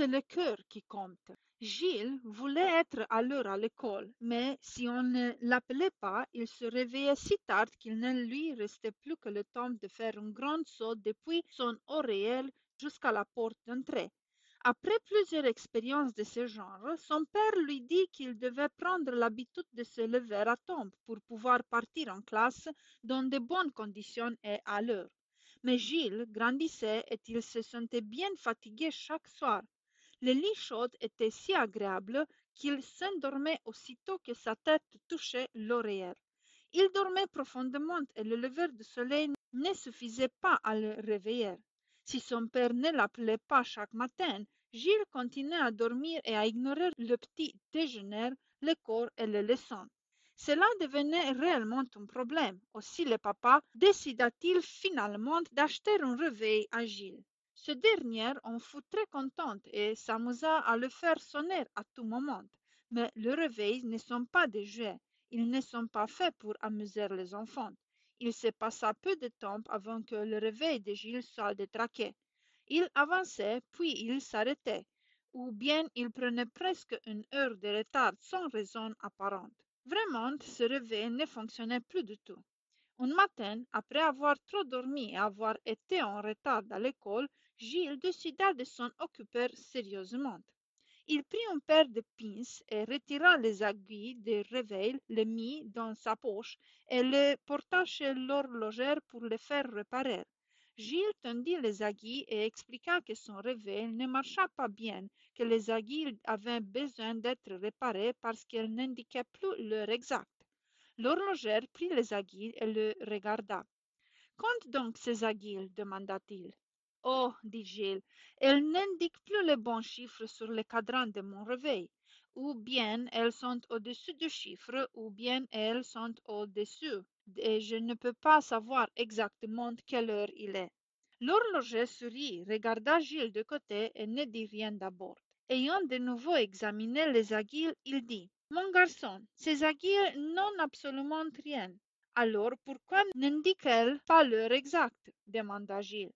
c'est le cœur qui compte. Gilles voulait être à l'heure à l'école, mais si on ne l'appelait pas, il se réveillait si tard qu'il ne lui restait plus que le temps de faire un grand saut depuis son oreiller jusqu'à la porte d'entrée. Après plusieurs expériences de ce genre, son père lui dit qu'il devait prendre l'habitude de se lever à temps pour pouvoir partir en classe dans de bonnes conditions et à l'heure. Mais Gilles grandissait et il se sentait bien fatigué chaque soir. Le lit chaud était si agréable qu'il s'endormait aussitôt que sa tête touchait l'oreiller. Il dormait profondément et le lever du soleil ne suffisait pas à le réveiller. Si son père ne l'appelait pas chaque matin, Gilles continuait à dormir et à ignorer le petit déjeuner, le cours et les leçons. Cela devenait réellement un problème. Aussi le papa décida-t-il finalement d'acheter un réveil à Gilles. Ce dernier en fut très content et s'amusa à le faire sonner à tout moment. Mais le réveil ne sont pas des jouets. Ils ne sont pas faits pour amuser les enfants. Il se passa peu de temps avant que le réveil de Gilles soit détraqué. Il avançait, puis il s'arrêtait, ou bien il prenait presque une heure de retard sans raison apparente. Vraiment, ce réveil ne fonctionnait plus du tout. Un matin, après avoir trop dormi et avoir été en retard à l'école, Gilles décida de s'en occuper sérieusement. Il prit une paire de pinces et retira les aiguilles de réveil, les mit dans sa poche et les porta chez l'horloger pour les faire réparer. Gilles tendit les aiguilles et expliqua que son réveil ne marcha pas bien, que les aiguilles avaient besoin d'être réparées parce qu'elles n'indiquaient plus l'heure exacte. L'horloger prit les aiguilles et le regarda. Compte donc ces aiguilles, demanda-t-il. Oh, dit Gilles, elles n'indiquent plus les bons chiffres sur le cadran de mon réveil. Ou bien elles sont au-dessus du chiffre, ou bien elles sont au-dessus, et je ne peux pas savoir exactement quelle heure il est. L'horloger sourit, regarda Gilles de côté et ne dit rien d'abord. Ayant de nouveau examiné les aiguilles, il dit, mon garçon, ces aiguilles n'ont absolument rien. Alors pourquoi n'indiquent-elles pas l'heure exacte demanda Gilles.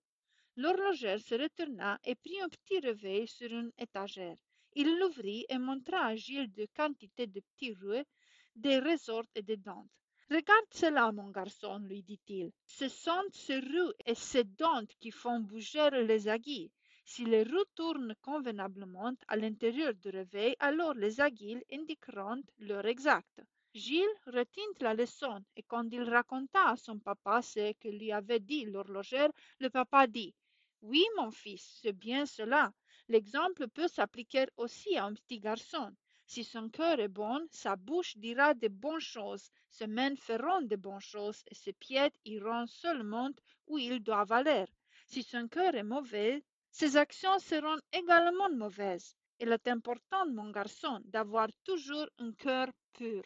L'horloger se retourna et prit un petit réveil sur une étagère. Il l'ouvrit et montra à Gilles de quantité de petits roues, des ressorts et des dents. Regarde cela, mon garçon, lui dit-il. Ce sont ces roues et ces dents qui font bouger les aiguilles. Si les roues tournent convenablement à l'intérieur du réveil, alors les aiguilles indiqueront l'heure exacte. Gilles retint la leçon et quand il raconta à son papa ce que lui avait dit l'horloger, le papa dit oui, mon fils, c'est bien cela. L'exemple peut s'appliquer aussi à un petit garçon. Si son cœur est bon, sa bouche dira de bonnes choses, ses mains feront de bonnes choses et ses pieds iront seulement où ils doivent aller. Si son cœur est mauvais, ses actions seront également mauvaises. Il est important, mon garçon, d'avoir toujours un cœur pur.